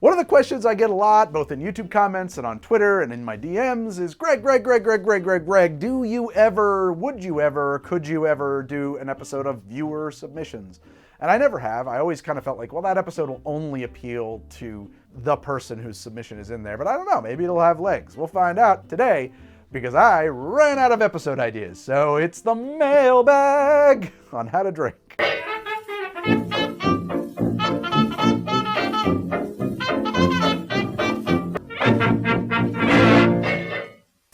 One of the questions I get a lot, both in YouTube comments and on Twitter and in my DMs, is Greg, do you ever, would you ever, could you ever do an episode of viewer submissions? And I never have. I always kind of felt like, well, that episode will only appeal to the person whose submission is in there. But I don't know, maybe it'll have legs. We'll find out today because I ran out of episode ideas. So it's the mailbag on how to drink.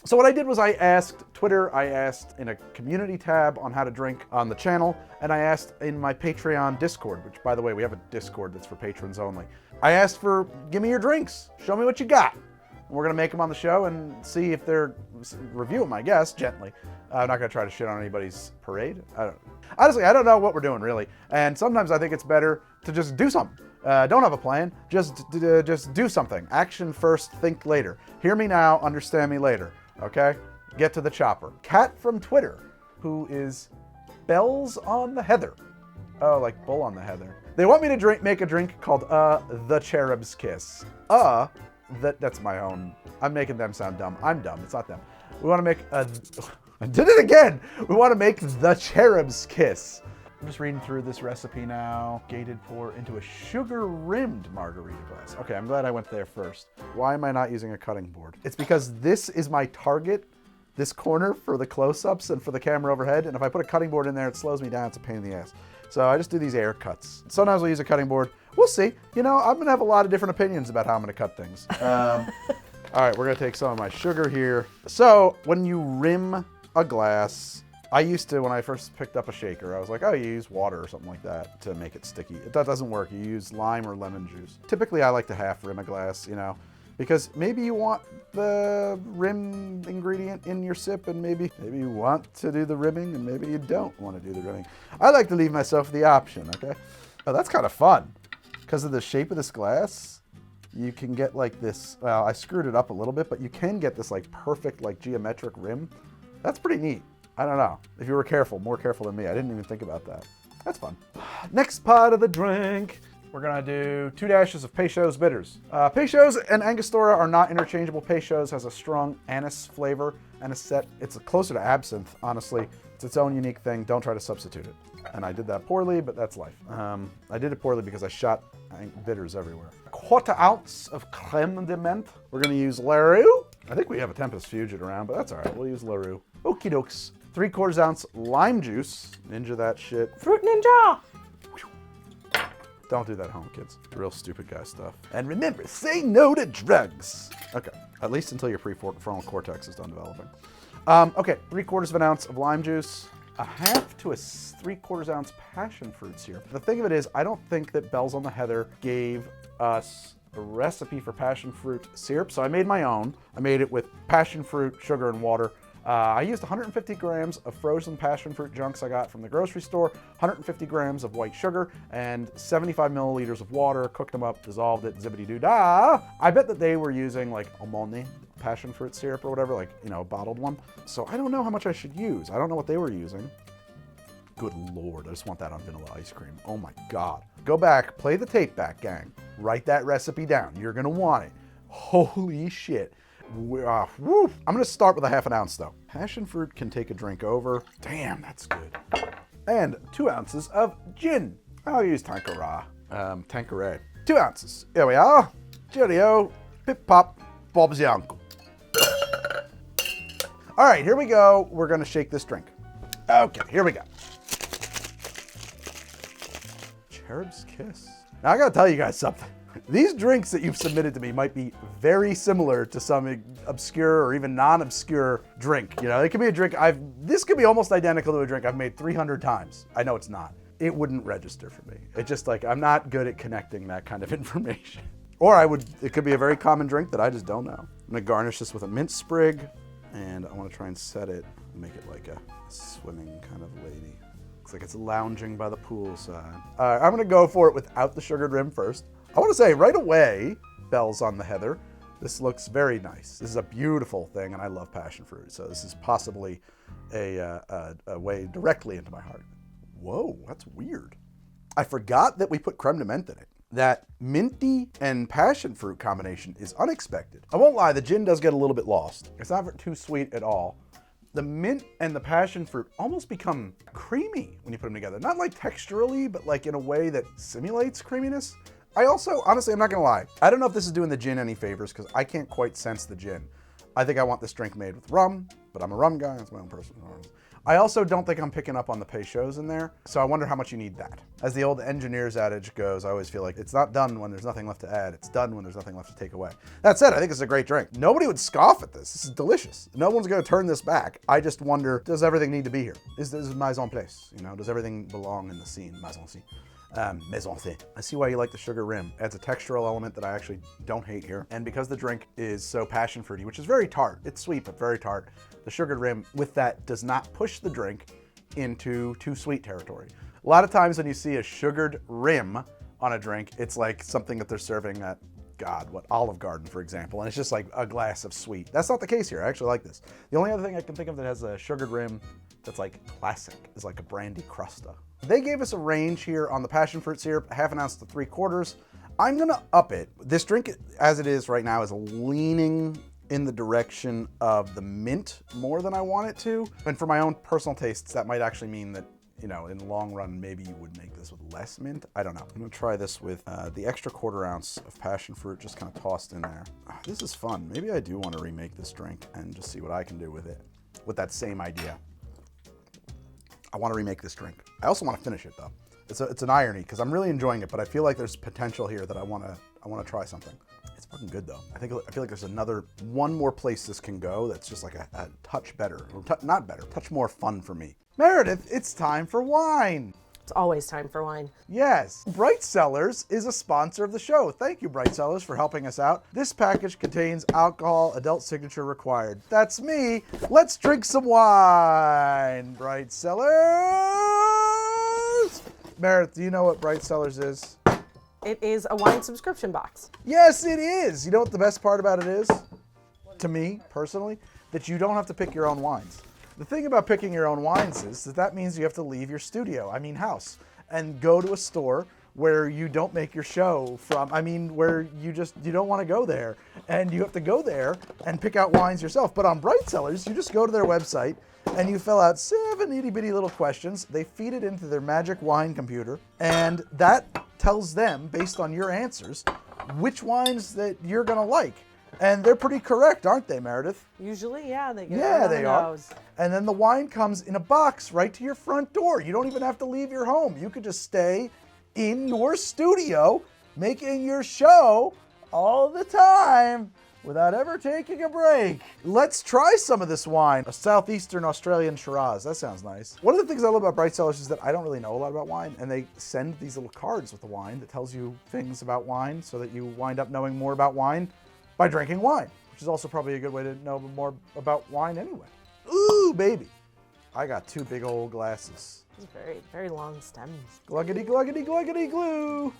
So what I did was I asked Twitter, I asked in a community tab on how to drink on the channel, and I asked in my Patreon Discord, which by the way, we have a Discord that's for patrons only. I asked for, give me your drinks, show me what you got. And we're gonna make them on the show and see if they're, review them, I guess, gently. I'm not gonna try to shit on anybody's parade. Honestly, I don't know what we're doing really. And sometimes I think it's better to just do something. Don't have a plan, just do something. Action first, think later. Hear me now, understand me later. Okay, get to the chopper. Kat from Twitter, who is Bells on the Heather. Oh, like Bull on the Heather. They want me to make a drink called the Cherubs Kiss. That's my own. I'm making them sound dumb. I'm dumb. It's not them. We want to make I did it again. We want to make the Cherubs Kiss. I'm just reading through this recipe now. Gated pour into a sugar-rimmed margarita glass. Okay, I'm glad I went there first. Why am I not using a cutting board? It's because this is my target, this corner for the close-ups and for the camera overhead, and if I put a cutting board in there, it slows me down. It's a pain in the ass. So I just do these air cuts. Sometimes I'll use a cutting board. We'll see. You know, I'm gonna have a lot of different opinions about how I'm gonna cut things. All right, we're gonna take some of my sugar here. So when you rim a glass, I used to, when I first picked up a shaker, I was like, oh, you use water or something like that to make it sticky. That doesn't work. You use lime or lemon juice. Typically, I like to half rim a glass, you know, because maybe you want the rim ingredient in your sip and maybe you want to do the rimming and maybe you don't want to do the rimming. I like to leave myself the option, okay? Oh, that's kind of fun. Because of the shape of this glass, you can get like this, well, I screwed it up a little bit, but you can get this like perfect like geometric rim. That's pretty neat. I don't know. If you were careful, more careful than me. I didn't even think about that. That's fun. Next part of the drink, we're gonna do 2 dashes of Peychaud's bitters. Peychaud's and Angostura are not interchangeable. Peychaud's has a strong anise flavor, anisette. It's closer to absinthe, honestly. It's its own unique thing. Don't try to substitute it. And I did that poorly, but that's life. I did it poorly because I shot bitters everywhere. 1/4 ounce of Creme de Menthe. We're gonna use Leroux. I think we have a Tempest Fugit around, but that's all right. We'll use Leroux. Okie dokes. 3/4 ounce lime juice. Ninja that shit. Fruit Ninja! Don't do that at home, kids. Real stupid guy stuff. And remember, say no to drugs. Okay, at least until your prefrontal cortex is done developing. Okay, 3/4 ounce of lime juice. 1/2 to 3/4 ounce passion fruit syrup. The thing of it is, I don't think that Bells on the Heather gave us a recipe for passion fruit syrup, so I made my own. I made it with passion fruit, sugar, and water. I used 150 grams of frozen passion fruit chunks I got from the grocery store, 150 grams of white sugar, and 75 milliliters of water, cooked them up, dissolved it, zippity-doo-dah. I bet that they were using like Almond passion fruit syrup or whatever, like, you know, a bottled one. So I don't know how much I should use. I don't know what they were using. Good Lord, I just want that on vanilla ice cream. Oh my God. Go back, play the tape back, gang. Write that recipe down. You're gonna want it. Holy shit. I'm gonna start with 1/2 ounce though. Passion fruit can take a drink over. Damn, that's good. And 2 ounces of gin. I'll use Tanqueray. Tanqueray. 2 ounces. Here we are. Cheerio. Pip pop. Bob's your uncle. All right, here we go. We're gonna shake this drink. Okay, here we go. Cherubs Kiss. Now I gotta tell you guys something. These drinks that you've submitted to me might be very similar to some obscure or even non-obscure drink. You know, it could be a drink this could be almost identical to a drink I've made 300 times. I know it's not. It wouldn't register for me. It's just like, I'm not good at connecting that kind of information. Or it could be a very common drink that I just don't know. I'm gonna garnish this with a mint sprig, and I wanna try and set it, make it like a swimming kind of lady. Looks like it's lounging by the poolside. I'm gonna go for it without the sugared rim first. I want to say right away, Bells on the Heather, this looks very nice. This is a beautiful thing, and I love passion fruit, so this is possibly a way directly into my heart. Whoa, that's weird. I forgot that we put creme de menthe in it. That minty and passion fruit combination is unexpected. I won't lie, the gin does get a little bit lost. It's not too sweet at all. The mint and the passion fruit almost become creamy when you put them together. Not like texturally, but like in a way that simulates creaminess. I also, honestly, I'm not gonna lie, I don't know if this is doing the gin any favors because I can't quite sense the gin. I think I want this drink made with rum, but I'm a rum guy, that's my own personal preference. I also don't think I'm picking up on the Peychauds in there, so I wonder how much you need that. As the old engineer's adage goes, I always feel like it's not done when there's nothing left to add, it's done when there's nothing left to take away. That said, I think it's a great drink. Nobody would scoff at this. This is delicious. No one's gonna turn this back. I just wonder, does everything need to be here? Is this mise en place? You know, does everything belong in the scene? Mise en scene. Menthe. I see why you like the sugar rim. Adds a textural element that I actually don't hate here. And because the drink is so passion fruity, which is very tart, it's sweet but very tart, the sugared rim with that does not push the drink into too sweet territory. A lot of times when you see a sugared rim on a drink, it's like something that they're serving at, God, what, Olive Garden, for example, and it's just like a glass of sweet. That's not the case here. I actually like this. The only other thing I can think of that has a sugared rim that's like classic is like a brandy crusta. They gave us a range here on the passion fruit syrup, 1/2 ounce to 3/4. I'm gonna up it. This drink, as it is right now, is leaning in the direction of the mint more than I want it to. And for my own personal tastes, that might actually mean that, you know, in the long run, maybe you would make this with less mint. I don't know. I'm gonna try this with the extra 1/4 ounce of passion fruit just kind of tossed in there. This is fun. Maybe I do want to remake this drink and just see what I can do with it, with that same idea. I want to remake this drink. I also want to finish it though. It's an irony because I'm really enjoying it, but I feel like there's potential here that I want to try something. It's fucking good though. I feel like there's one more place this can go that's just like a touch better, or not better, touch more fun for me. Meredith, it's time for wine. It's always time for wine. Yes. Bright Cellars is a sponsor of the show. Thank you, Bright Cellars, for helping us out. This package contains alcohol, adult signature required. That's me. Let's drink some wine. Bright Cellars. Meredith, do you know what Bright Cellars is? It is a wine subscription box. Yes, it is. You know what the best part about it is? To me, personally, that you don't have to pick your own wines. The thing about picking your own wines is that means you have to leave your studio, house, and go to a store where you don't make your show from, where you don't want to go there. And you have to go there and pick out wines yourself. But on Bright Cellars, you just go to their website and you fill out 7 itty bitty little questions. They feed it into their magic wine computer, and that tells them, based on your answers, which wines that you're gonna like. And they're pretty correct, aren't they, Meredith? Usually, yeah, they get Yeah, it they are. And then the wine comes in a box right to your front door. You don't even have to leave your home. You could just stay in your studio making your show all the time without ever taking a break. Let's try some of this wine. A southeastern Australian Shiraz. That sounds nice. One of the things I love about Bright Cellars is that I don't really know a lot about wine, and they send these little cards with the wine that tells you things about wine so that you wind up knowing more about wine by drinking wine, which is also probably a good way to know more about wine anyway. Ooh, baby. I got 2 big old glasses. These very, very long stems. Gluggity, gluggity, gluggity, glue.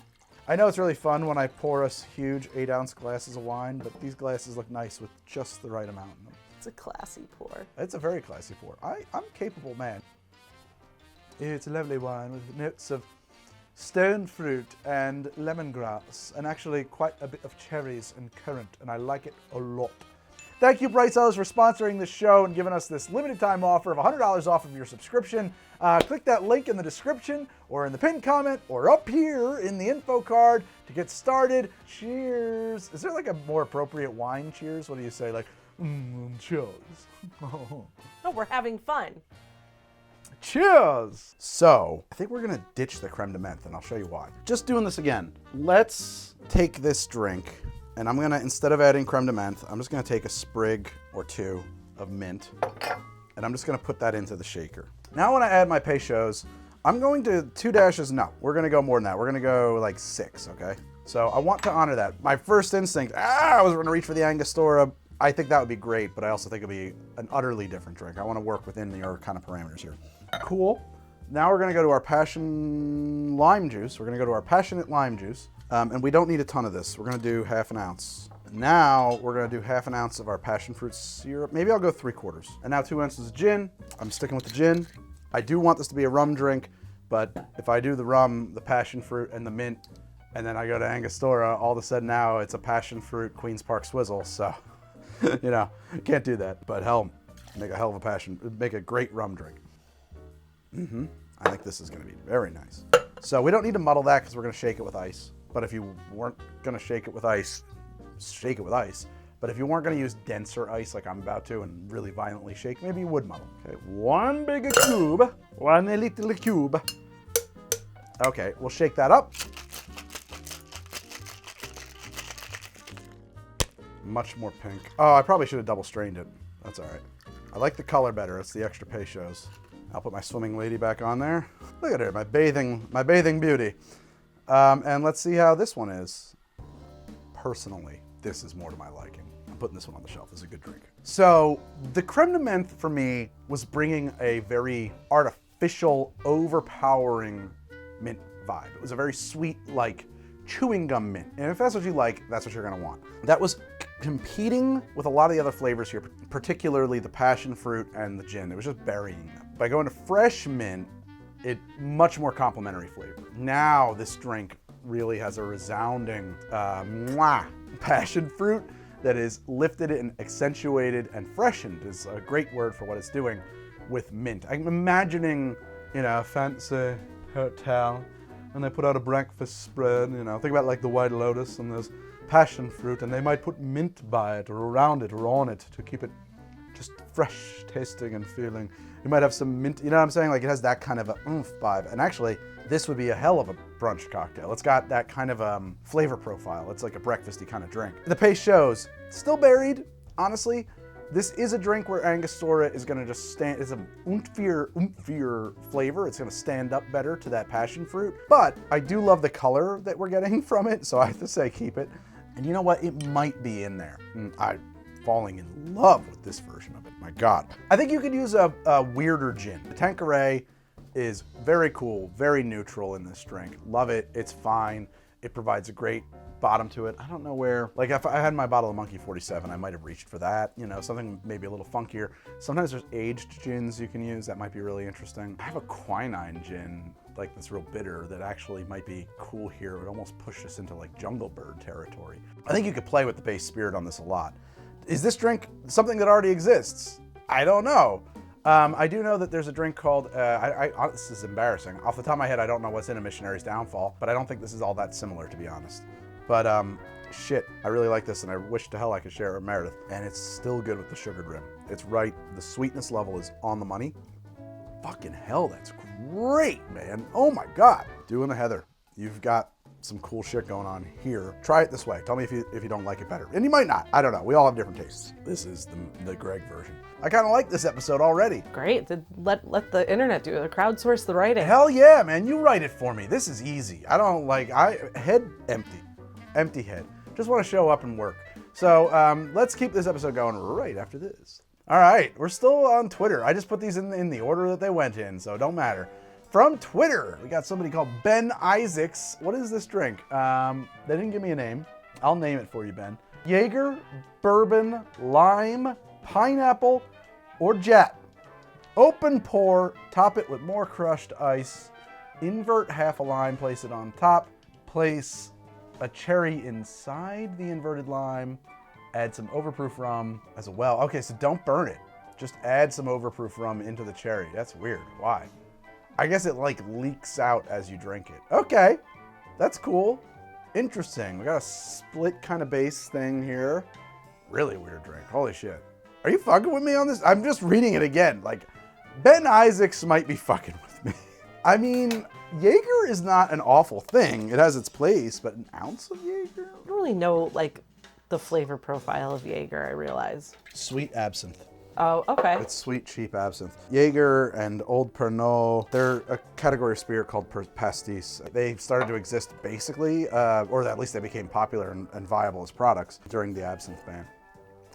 I know it's really fun when I pour us huge 8-ounce glasses of wine, but these glasses look nice with just the right amount in them. It's a classy pour. It's a very classy pour. I'm a capable man. It's a lovely wine with notes of stone fruit and lemongrass, and actually quite a bit of cherries and currant, and I like it a lot. Thank you, Bright Cellars, for sponsoring this show and giving us this limited time offer of $100 off of your subscription. Click that link in the description or in the pinned comment or up here in the info card to get started. Cheers. Is there like a more appropriate wine cheers? What do you say? Like, cheers. No, we're having fun. Cheers! So, I think we're gonna ditch the creme de menthe, and I'll show you why. Just doing this again. Let's take this drink, and I'm gonna, instead of adding creme de menthe, I'm just gonna take a sprig or 2 of mint, and I'm just gonna put that into the shaker. Now when I add my Peychauds, I'm going to 2 dashes, no, we're gonna go more than that. We're gonna go like 6, okay? So I want to honor that. My first instinct, I was gonna reach for the Angostura. I think that would be great, but I also think it'll be an utterly different drink. I wanna work within your kind of parameters here. Cool. Now we're gonna go to our passion lime juice. We're gonna go to our passionate lime juice. And we don't need a ton of this. We're gonna do 1/2 ounce. Now we're gonna do 1/2 ounce of our passion fruit syrup. Maybe I'll go 3/4. And now 2 ounces of gin. I'm sticking with the gin. I do want this to be a rum drink, but if I do the rum, the passion fruit, and the mint, And then I go to Angostura, all of a sudden now it's a passion fruit Queen's Park Swizzle. So, you know, can't do that. But hell, make a hell of a make a great rum drink. I think this is going to be very nice. So we don't need to muddle that because we're going to shake it with ice. But if you weren't going to shake it with ice, shake it with ice. But if you weren't going to use denser ice like I'm about to and really violently shake, maybe you would muddle. Okay, one big cube, one little cube. Okay, we'll shake that up. Much more pink. Oh, I probably should have double strained it. That's all right. I like the color better. It's the extra Peychauds. I'll put my swimming lady back on there. Look at her, my bathing beauty. And let's see how this one is. Personally, this is more to my liking. I'm putting this one on the shelf. This is a good drink. So the Creme de Menthe for me was bringing a very artificial, overpowering mint vibe. It was a very sweet, like chewing gum mint. And if that's what you like, that's what you're gonna want. That was competing with a lot of the other flavors here, particularly the passion fruit and the gin. It was just burying them. By going to fresh mint, it much more complimentary flavor. Now this drink really has a resounding passion fruit that is lifted and accentuated and freshened is a great word for what it's doing with mint. I'm imagining, you know, a fancy hotel and they put out a breakfast spread, you know, think about like the White Lotus and there's passion fruit and they might put mint by it or around it or on it to keep it just fresh tasting and feeling. You might have some mint, you know what I'm saying? Like it has that kind of a oomph vibe. And actually, this would be a hell of a brunch cocktail. It's got that kind of flavor profile. It's like a breakfasty kind of drink. The Peychaud's still buried, honestly. This is a drink where Angostura is gonna just stand, it's an oomphier flavor. It's gonna stand up better to that passion fruit. But I do love the color that we're getting from it, so I have to say keep it. And you know what? It might be in there. I'm falling in love with this version of it. My God. I think you could use a weirder gin. The Tanqueray is very cool, very neutral in this drink. Love it. It's fine. It provides a great bottom to it. I don't know where, like if I had my bottle of Monkey 47, I might have reached for that, you know, something maybe a little funkier. Sometimes there's aged gins you can use. That might be really interesting. I have a quinine gin, like that's real bitter, that actually might be cool here. It would almost push us into like Jungle Bird territory. I think you could play with the base spirit on this a lot. Is this drink something that already exists? I don't know. I do know that there's a drink called, this is embarrassing. Off the top of my head, I don't know what's in A Missionary's Downfall, but I don't think this is all that similar, to be honest. But shit, I really like this and I wish to hell I could share it with Meredith. And it's still good with the sugared rim. It's right, the sweetness level is on the money. Fucking hell, that's great, man. Oh my God. Doing the Heather. You've got some cool shit going on here. Try it this way. Tell me if you don't like it better. And you might not. I don't know. We all have different tastes. This is the Greg version. I kind of like this episode already. Great. Let the internet do it. Crowdsource the writing. Hell yeah, man. You write it for me. This is easy. I don't like, head empty. Empty head. Just want to show up and work. So let's keep this episode going right after this. All right. We're still on Twitter. I just put these in the order that they went in, so it don't matter. From Twitter, we got somebody called Ben Isaacs. What is this drink? They didn't give me a name. I'll name it for you, Ben. Jaeger, bourbon, lime, pineapple, or jet. Open pour, top it with more crushed ice. Invert half a lime, place it on top. Place a cherry inside the inverted lime. Add some overproof rum as well. Okay, so don't burn it. Just add some overproof rum into the cherry. That's weird. Why? I guess it like leaks out as you drink it. Okay, that's cool. Interesting. We got a split kind of base thing here. Really weird drink. Holy shit. Are you fucking with me on this? I'm just reading it again. Like, Ben Isaacs might be fucking with me. I mean, Jaeger is not an awful thing. It has its place, but an ounce of Jaeger? I don't really know, like, the flavor profile of Jaeger, I realize. Sweet absinthe. Oh, okay. It's sweet, cheap absinthe. Jaeger and Old Pernod, they're a category of spirit called pastis. They started to exist basically, or at least they became popular and viable as products during the absinthe ban.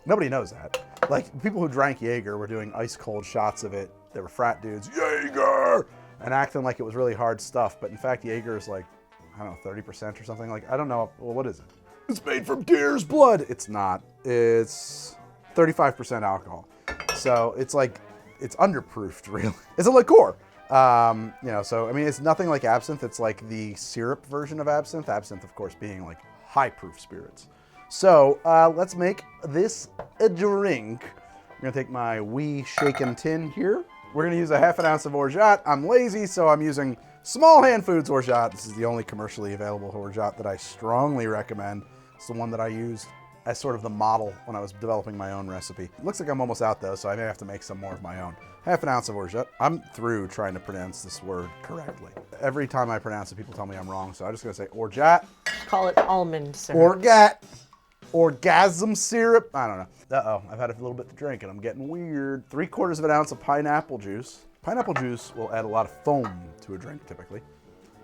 Nobody knows that. Like, people who drank Jaeger were doing ice cold shots of it. They were frat dudes, Jaeger! And acting like it was really hard stuff. But in fact, Jaeger is like, I don't know, 30% or something. Like, I don't know. Well, what is it? It's made from deer's blood. It's not. It's 35% alcohol. So it's like, it's underproofed, really. It's a liqueur. You know, so I mean, it's nothing like absinthe. It's like the syrup version of absinthe. Absinthe, of course, being like high proof spirits. So let's make this a drink. I'm gonna take my wee shaken tin here. We're gonna use a ½ ounce of orgeat. I'm lazy, so I'm using Small Hand Foods orgeat. This is the only commercially available orgeat that I strongly recommend. It's the one that I used as sort of the model when I was developing my own recipe. It looks like I'm almost out though, so I may have to make some more of my own. ½ ounce of orgeat. I'm through trying to pronounce this word correctly. Every time I pronounce it, people tell me I'm wrong, so I'm just gonna say orgeat. Call it almond syrup. Orgeat. Orgasm syrup. I don't know. Uh-oh, I've had a little bit to drink and I'm getting weird. 3/4 ounce of pineapple juice. Pineapple juice will add a lot of foam to a drink typically.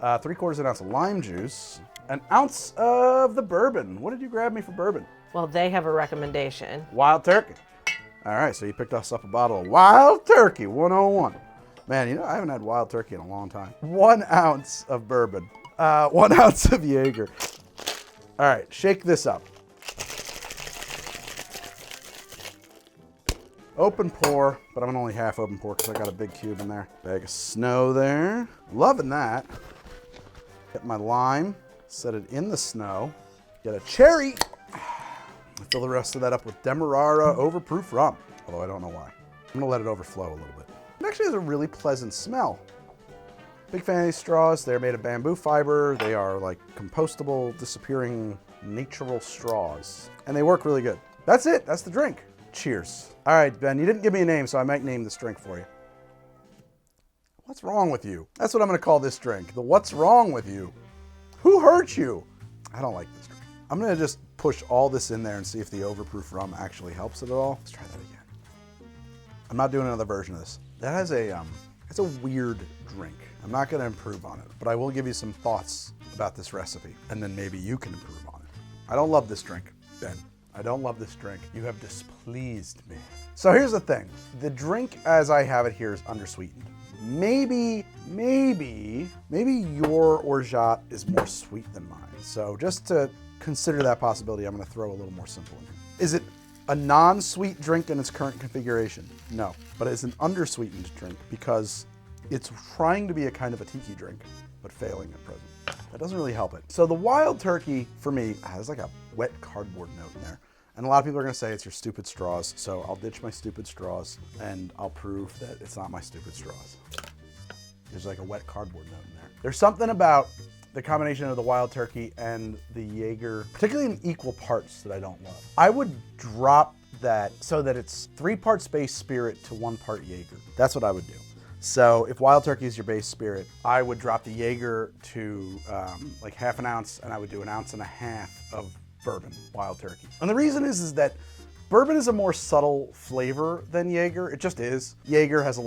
3/4 ounce of lime juice. 1 ounce of the bourbon. What did you grab me for bourbon? Well, they have a recommendation. Wild Turkey. All right, so you picked us up a bottle of Wild Turkey 101. Man, you know, I haven't had Wild Turkey in a long time. 1 ounce of bourbon. 1 ounce of Jaeger. All right, shake this up. Open pour, but I'm only half open pour because I got a big cube in there. Bag of snow there. Loving that. Get my lime, set it in the snow. Get a cherry. Fill the rest of that up with Demerara overproof rum, although I don't know why. I'm gonna let it overflow a little bit. It actually has a really pleasant smell. Big fan of these straws. They're made of bamboo fiber. They are like compostable, disappearing natural straws. And they work really good. That's it, that's the drink. Cheers. All right, Ben, you didn't give me a name, so I might name this drink for you. What's wrong with you? That's what I'm gonna call this drink. The what's wrong with you? Who hurt you? I don't like this drink. I'm gonna just push all this in there and see if the overproof rum actually helps it at all. Let's try that again. I'm not doing another version of this. That has it's a weird drink. I'm not gonna improve on it, but I will give you some thoughts about this recipe, and then maybe you can improve on it. I don't love this drink, Ben. I don't love this drink. You have displeased me. So here's the thing. The drink as I have it here is undersweetened. Maybe your orgeat is more sweet than mine. So just to consider that possibility, I'm gonna throw a little more simple in here. Is it a non-sweet drink in its current configuration? No, but it's an undersweetened drink because it's trying to be a kind of a tiki drink, but failing at present. That doesn't really help it. So the Wild Turkey, for me, has like a wet cardboard note in there. And a lot of people are gonna say it's your stupid straws, so I'll ditch my stupid straws and I'll prove that it's not my stupid straws. There's like a wet cardboard note in there. There's something about the combination of the Wild Turkey and the Jaeger, particularly in equal parts, that I don't love. I would drop that so that it's 3 parts base spirit to 1 part Jaeger. That's what I would do. So if Wild Turkey is your base spirit, I would drop the Jaeger to like ½ ounce, and I would do 1.5 ounces of bourbon Wild Turkey. And the reason is that bourbon is a more subtle flavor than Jaeger. It just is. Jaeger has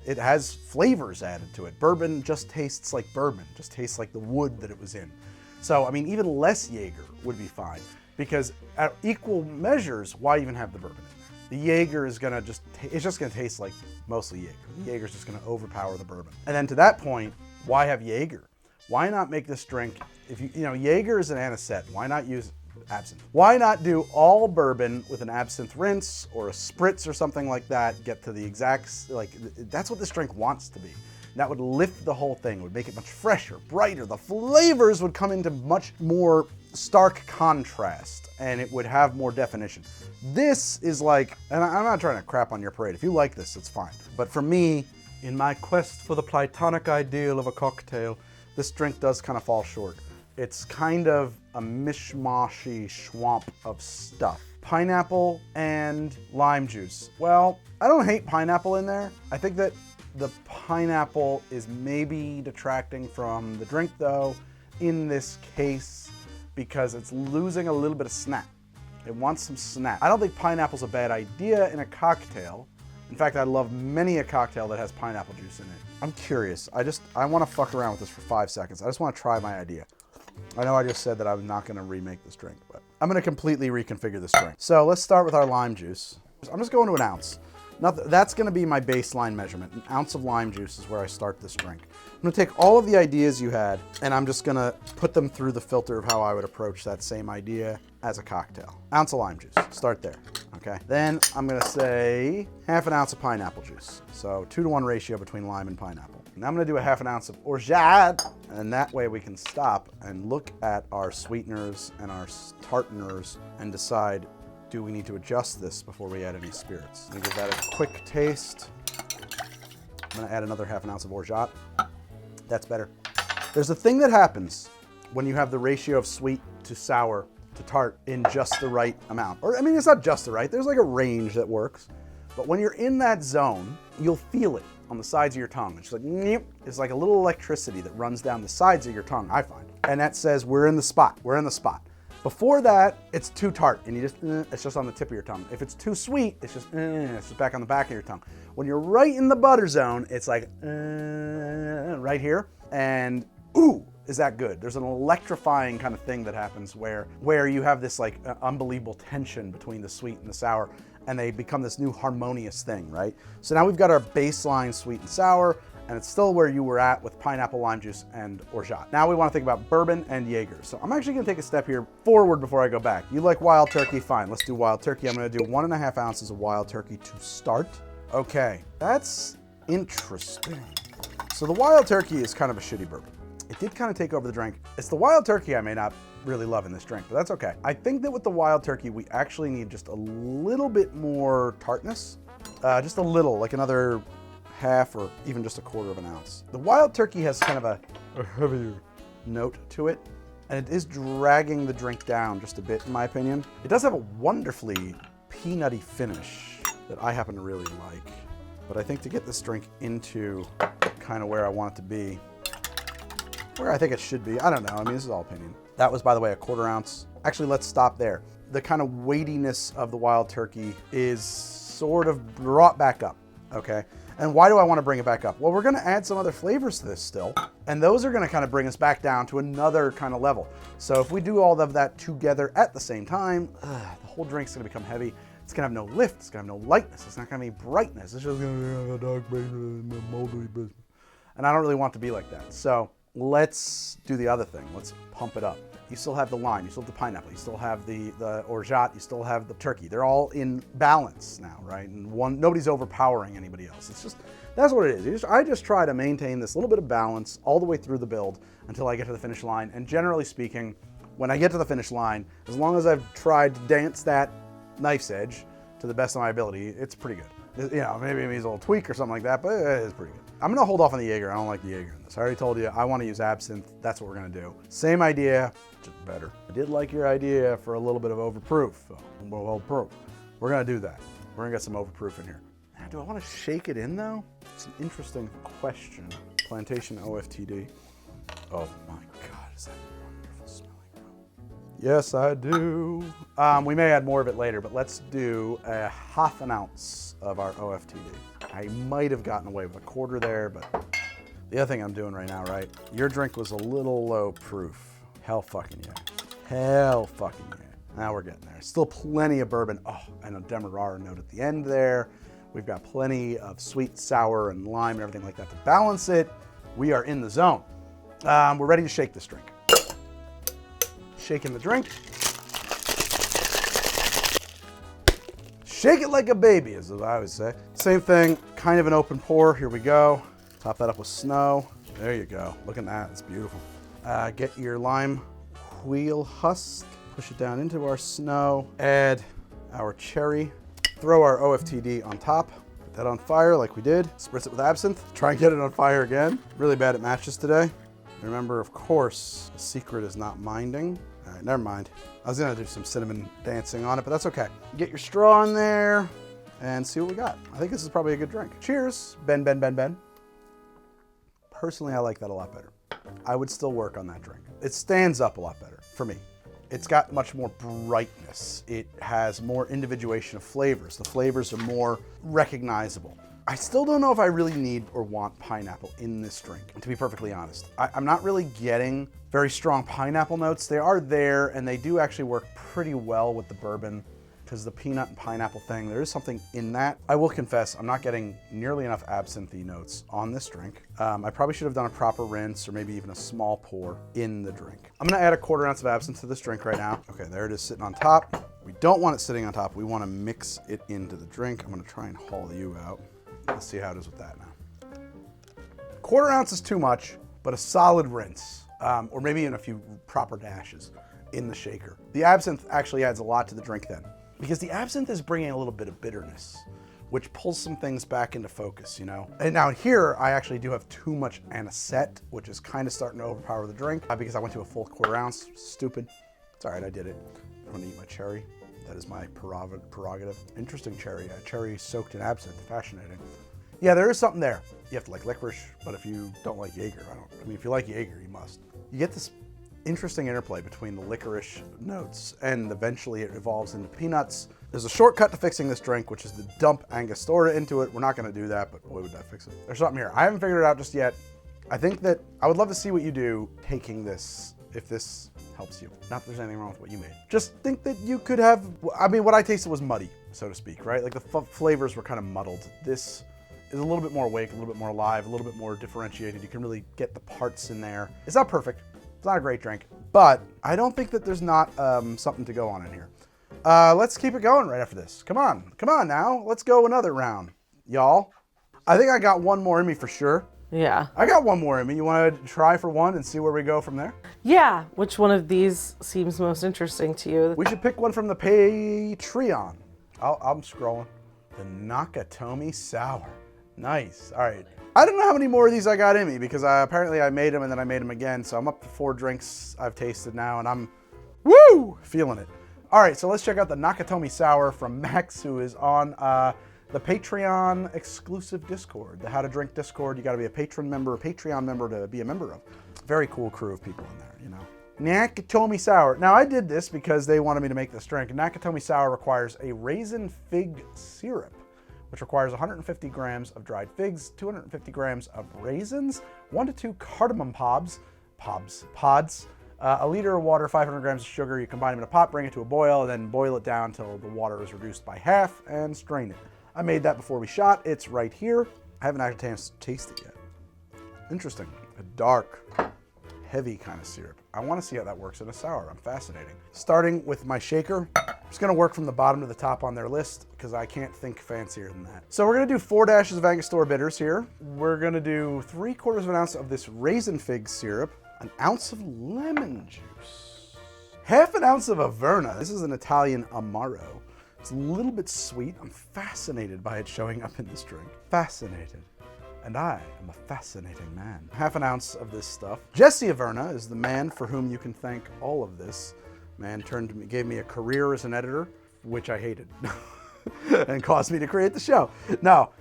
it has flavors added to it. Bourbon just tastes like bourbon, just tastes like the wood that it was in. So, I mean, even less Jaeger would be fine, because at equal measures, why even have the bourbon in there? The Jaeger is gonna it's just gonna taste like mostly Jaeger. The Jaeger's just gonna overpower the bourbon. And then to that point, why have Jaeger? Why not make this drink, if you know, Jaeger is an anisette, why not use absinthe? Why not do all bourbon with an absinthe rinse or a spritz or something like that, get to the exact, like, that's what this drink wants to be. That would lift the whole thing, would make it much fresher, brighter. The flavors would come into much more stark contrast, and it would have more definition. This is like, and I'm not trying to crap on your parade. If you like this, it's fine. But for me, in my quest for the platonic ideal of a cocktail, this drink does kind of fall short. It's kind of a mishmashy swamp of stuff. Pineapple and lime juice. Well, I don't hate pineapple in there. I think that the pineapple is maybe detracting from the drink though, in this case, because it's losing a little bit of snap. It wants some snap. I don't think pineapple's a bad idea in a cocktail. In fact, I love many a cocktail that has pineapple juice in it. I'm curious. I want to fuck around with this for 5 seconds. I just want to try my idea. I know I just said that I was not going to remake this drink, but I'm going to completely reconfigure this drink. So let's start with our lime juice. I'm just going to 1 ounce. That's going to be my baseline measurement. 1 ounce of lime juice is where I start this drink. I'm going to take all of the ideas you had, and I'm just going to put them through the filter of how I would approach that same idea as a cocktail. 1 ounce of lime juice. Start there. Okay. Then I'm going to say ½ ounce of pineapple juice. So 2-to-1 ratio between lime and pineapple. Now I'm gonna do a half an ounce of orgeat, and that way we can stop and look at our sweeteners and our tartners and decide, do we need to adjust this before we add any spirits? I'm gonna give that a quick taste. I'm gonna add another half an ounce of orgeat. That's better. There's a thing that happens when you have the ratio of sweet to sour to tart in just the right amount. Or, I mean, it's not just the right, there's like a range that works. But when you're in that zone, you'll feel it on the sides of your tongue. It's like, it's like a little electricity that runs down the sides of your tongue, I find. And that says, we're in the spot, we're in the spot. Before that, it's too tart, and you just, it's just on the tip of your tongue. If it's too sweet, it's just back on the back of your tongue. When you're right in the butter zone, it's like, right here, and ooh, is that good? There's an electrifying kind of thing that happens where you have this like unbelievable tension between the sweet and the sour, and they become this new harmonious thing, right? So now we've got our baseline sweet and sour, and it's still where you were at with pineapple, lime juice, and orgeat. Now we want to think about bourbon and Jaeger. So I'm actually gonna take a step here forward before I go back. You like wild turkey? Fine, let's do wild turkey. I'm gonna do 1.5 ounces of wild turkey to start. Okay, that's interesting. So the wild turkey is kind of a shitty bourbon. It did kind of take over the drink. It's the wild turkey I may not really love in this drink, but that's okay. I think that with the wild turkey, we actually need just a little bit more tartness. Just a little, like another half or even just 1/4 of an ounce. The wild turkey has kind of a heavier note to it, and it is dragging the drink down just a bit, in my opinion. It does have a wonderfully peanutty finish that I happen to really like, but I think to get this drink into kind of where I want it to be, where I think it should be, I don't know, I mean, this is all opinion. That was, by the way, 1/4 ounce. Actually, let's stop there. The kind of weightiness of the wild turkey is sort of brought back up, okay? And why do I want to bring it back up? Well, we're gonna add some other flavors to this still, and those are gonna kind of bring us back down to another kind of level. So if we do all of that together at the same time, the whole drink's gonna become heavy. It's gonna have no lift, it's gonna have no lightness, it's not gonna be brightness. It's just gonna be a dark basement and a moldy basement. And I don't really want to be like that. So let's do the other thing. Let's pump it up. You still have the lime, you still have the pineapple, you still have the orgeat, you still have the turkey. They're all in balance now, right? And nobody's overpowering anybody else. It's just, that's what it is. I just try to maintain this little bit of balance all the way through the build until I get to the finish line. And generally speaking, when I get to the finish line, as long as I've tried to dance that knife's edge to the best of my ability, it's pretty good. You know, maybe it needs a little tweak or something like that, but it's pretty good. I'm gonna hold off on the Jaeger. I don't like the Jaeger in this. I already told you I want to use absinthe. That's what we're gonna do. Same idea, just better. I did like your idea for a little bit of overproof. Overproof. We're gonna do that. We're gonna get some overproof in here. Now, do I want to shake it in though? It's an interesting question. Plantation OFTD. Oh my God, is that wonderful smelling? Yes, I do. We may add more of it later, but let's do a 1/2 ounce of our OFTD. I might have gotten away with 1/4 there, but the other thing I'm doing right now, right? Your drink was a little low proof. Hell fucking yeah. Hell fucking yeah. Now we're getting there. Still plenty of bourbon. Oh, and a Demerara note at the end there. We've got plenty of sweet, sour, and lime and everything like that to balance it. We are in the zone. We're ready to shake this drink. Shaking the drink. Shake it like a baby, is what I always say. Same thing, kind of an open pour. Here we go. Top that up with snow. There you go. Look at that, it's beautiful. Get your lime wheel husk, push it down into our snow, add our cherry, throw our OFTD on top, put that on fire like we did, spritz it with absinthe, try and get it on fire again. Really bad at matches today. Remember, of course, the secret is not minding. All right, never mind. I was gonna do some cinnamon dancing on it, but that's okay. Get your straw in there and see what we got. I think this is probably a good drink. Cheers, Ben, Ben, Ben, Ben. Personally, I like that a lot better. I would still work on that drink. It stands up a lot better for me. It's got much more brightness. It has more individuation of flavors. The flavors are more recognizable. I still don't know if I really need or want pineapple in this drink, to be perfectly honest. I'm not really getting very strong pineapple notes. They are there, and they do actually work pretty well with the bourbon, because the peanut and pineapple thing, there is something in that. I will confess, I'm not getting nearly enough absinthe notes on this drink. I probably should have done a proper rinse or maybe even a small pour in the drink. I'm gonna add 1/4 ounce of absinthe to this drink right now. Okay, there it is sitting on top. We don't want it sitting on top. We wanna mix it into the drink. I'm gonna try and haul you out. Let's see how it is with that now. Quarter ounce is too much, but a solid rinse, or maybe even a few proper dashes in the shaker. The absinthe actually adds a lot to the drink then, because the absinthe is bringing a little bit of bitterness, which pulls some things back into focus, you know? And now here, I actually do have too much anisette, which is kind of starting to overpower the drink because I went to a full quarter ounce. Stupid. It's all right, I did it. I'm gonna eat my cherry. That is my prerogative. Interesting cherry. Cherry soaked in absinthe, fascinating. Yeah, there is something there. You have to like licorice, but if you don't like Jaeger, I mean, if you like Jaeger, you must. You get this interesting interplay between the licorice notes and eventually it evolves into peanuts. There's a shortcut to fixing this drink, which is to dump Angostura into it. We're not gonna do that, but boy, would that fix it. There's something here. I haven't figured it out just yet. I think that I would love to see what you do taking this, if this helps you. Not that there's anything wrong with what you made. Just think that you could have, I mean, what I tasted was muddy, so to speak, right? Like the flavors were kind of muddled. This is a little bit more awake, a little bit more alive, a little bit more differentiated. You can really get the parts in there. It's not perfect. It's not a great drink, but I don't think that there's not something to go on in here. Let's keep it going right after this. Come on now. Let's go another round, y'all. I think I got one more in me for sure. Yeah. I got one more in me. You want to try for one and see where we go from there? Yeah. Which one of these seems most interesting to you? We should pick one from the Patreon. I'm scrolling. The Nakatomi Sour. Nice. All right. I don't know how many more of these I got in me because apparently I made them and then I made them again. So I'm up to 4 drinks I've tasted now and I'm, feeling it. All right, so let's check out the Nakatomi Sour from Max, who is on the Patreon exclusive Discord, the How to Drink Discord. You got to be a Patreon member to be a member of. Very cool crew of people in there, you know. Nakatomi Sour. Now I did this because they wanted me to make this drink. Nakatomi Sour requires a raisin fig syrup, which requires 150 grams of dried figs, 250 grams of raisins, 1 to 2 cardamom pods, a liter of water, 500 grams of sugar. You combine them in a pot, bring it to a boil, and then boil it down until the water is reduced by half and strain it. I made that before we shot. It's right here. I haven't actually tasted it yet. Interesting. A dark, heavy kind of syrup. I want to see how that works in a sour. I'm fascinating. Starting with my shaker. I'm just going to work from the bottom to the top on their list because I can't think fancier than that. So we're going to do 4 dashes of Angostura bitters here. We're going to do 3/4 of an ounce of this raisin fig syrup, an ounce of lemon juice, half an ounce of Averna. This is an Italian Amaro. It's a little bit sweet. I'm fascinated by it showing up in this drink. Fascinated. And I am a fascinating man. Half an ounce of this stuff. Jesse Averna is the man for whom you can thank all of this. Man gave me a career as an editor, which I hated, and caused me to create the show. No,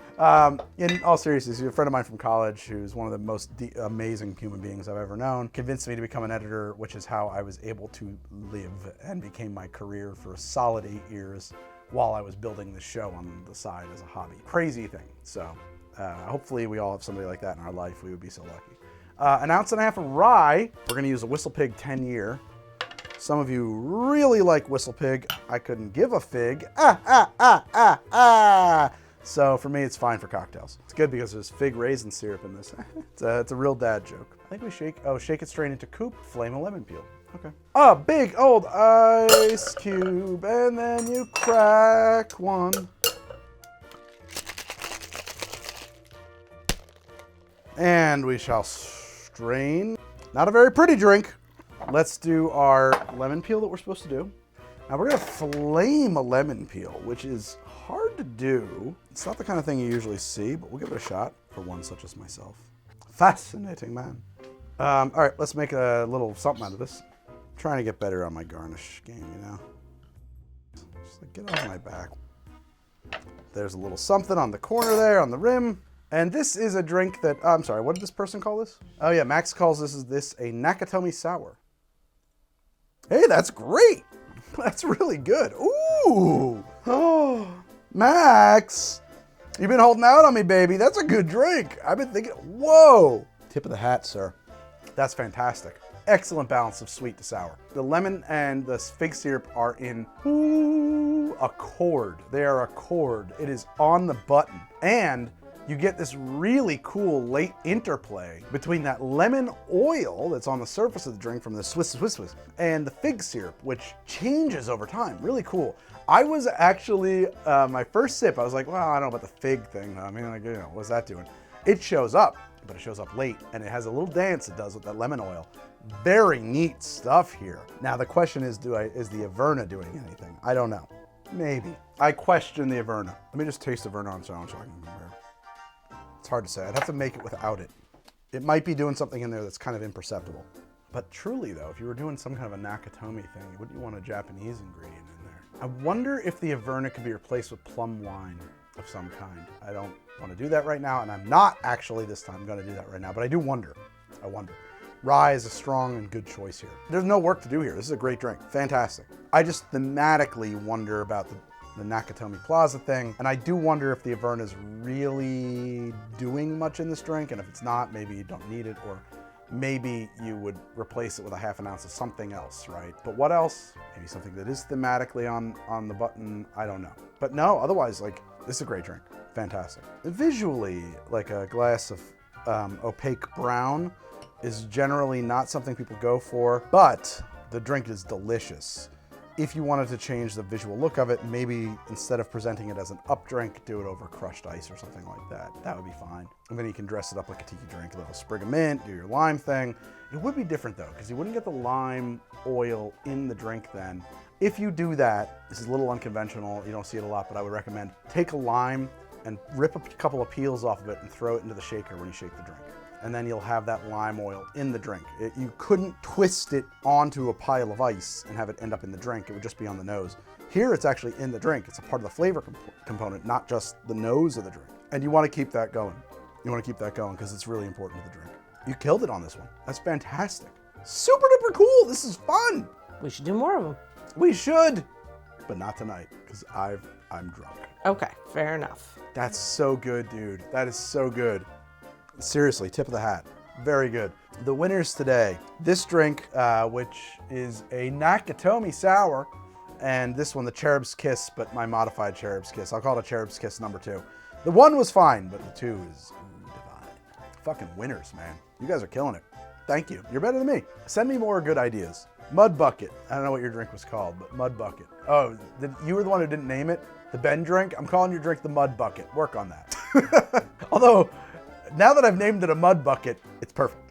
in all seriousness, a friend of mine from college, who's one of the most amazing human beings I've ever known, convinced me to become an editor, which is how I was able to live and became my career for a solid 8 years while I was building the show on the side as a hobby. Crazy thing. So hopefully we all have somebody like that in our life. We would be so lucky. An ounce and a half of rye. We're going to use a Whistle Pig 10-year. Some of you really like Whistle Pig. I couldn't give a fig. So for me, it's fine for cocktails. It's good because there's fig raisin syrup in this. It's a real dad joke. I think we shake it straight into coupe, flame a lemon peel. Okay. A big old ice cube, and then you crack one. And we shall strain. Not a very pretty drink. Let's do our lemon peel that we're supposed to do. Now we're gonna flame a lemon peel, which is hard to do. It's not the kind of thing you usually see, but we'll give it a shot for one such as myself. Fascinating, man. All right, let's make a little something out of this. I'm trying to get better on my garnish game, you know? Just like get off my back. There's a little something on the corner there, on the rim. And this is a drink that, I'm sorry, what did this person call this? Oh yeah, Max calls this a Nakatomi Sour. Hey, that's great. That's really good. Ooh. Oh, Max, you've been holding out on me, baby. That's a good drink. I've been thinking, whoa. Tip of the hat, sir. That's fantastic. Excellent balance of sweet to sour. The lemon and the fig syrup are in accord. They are accord. It is on the button. And you get this really cool late interplay between that lemon oil that's on the surface of the drink from the Swiss, and the fig syrup, which changes over time. Really cool. I was actually, my first sip, I was like, well, I don't know about the fig thing. I mean, like, you know, what's that doing? It shows up but it shows up late, and it has a little dance it does with that lemon oil. Very neat stuff here. Now the question is, is the Averna doing anything? I don't know. Maybe. I question the Averna. Let me just taste the Averna on its own so I can compare. It's hard to say. I'd have to make it without it. It might be doing something in there that's kind of imperceptible. But truly though, if you were doing some kind of a Nakatomi thing, wouldn't you want a Japanese ingredient in there? I wonder if the Averna could be replaced with plum wine of some kind. I don't want to do that right now, and I'm not actually this time going to do that right now, but I do wonder. I wonder. Rye is a strong and good choice here. There's no work to do here. This is a great drink. Fantastic. I just thematically wonder about the Nakatomi Plaza thing, and I do wonder if the Averna is really doing much in this drink, and if it's not, maybe you don't need it, or maybe you would replace it with a half an ounce of something else, right? But what else? Maybe something that is thematically on the button. I don't know. But no, otherwise, like, this is a great drink. Fantastic. Visually, like a glass of opaque brown is generally not something people go for, but the drink is delicious. If you wanted to change the visual look of it, maybe instead of presenting it as an up drink, do it over crushed ice or something like that. That would be fine. And then you can dress it up like a tiki drink, a little sprig of mint, do your lime thing. It would be different though, because you wouldn't get the lime oil in the drink then. If you do that, this is a little unconventional, you don't see it a lot, but I would recommend take a lime and rip a couple of peels off of it and throw it into the shaker when you shake the drink. And then you'll have that lime oil in the drink. You couldn't twist it onto a pile of ice and have it end up in the drink. It would just be on the nose. Here it's actually in the drink. It's a part of the flavor component, not just the nose of the drink. And you want to keep that going. You want to keep that going because it's really important to the drink. You killed it on this one. That's fantastic. Super duper cool. This is fun. We should do more of them. We should, but not tonight because I'm drunk. Okay, fair enough. That's so good, dude. That is so good. Seriously, tip of the hat. Very good. The winners today, this drink, which is a Nakatomi Sour, and this one, the Cherubs Kiss, but my modified Cherubs Kiss. I'll call it a Cherubs Kiss number 2. The 1 was fine, but the 2 is divine. Fucking winners, man. You guys are killing it. Thank you. You're better than me. Send me more good ideas. Mud Bucket. I don't know what your drink was called, but Mud Bucket. Oh, you were the one who didn't name it? The Ben drink? I'm calling your drink the Mud Bucket. Work on that. Although, now that I've named it a Mud Bucket, it's perfect.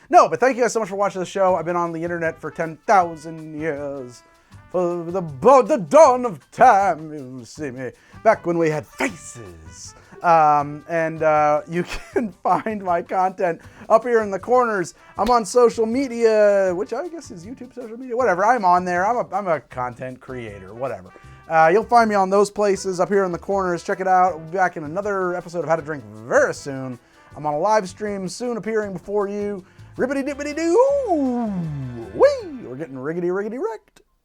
No, but thank you guys so much for watching the show. I've been on the internet for 10,000 years. For the dawn of time, you see me. Back when we had faces. You can find my content up here in the corners. I'm on social media, which I guess is YouTube social media. Whatever, I'm on there. I'm a content creator, whatever. You'll find me on those places up here in the corners. Check it out. We'll be back in another episode of How to Drink very soon. I'm on a live stream soon appearing before you. Ribbity dibbity doo! Whee! We're getting riggedy riggedy wrecked.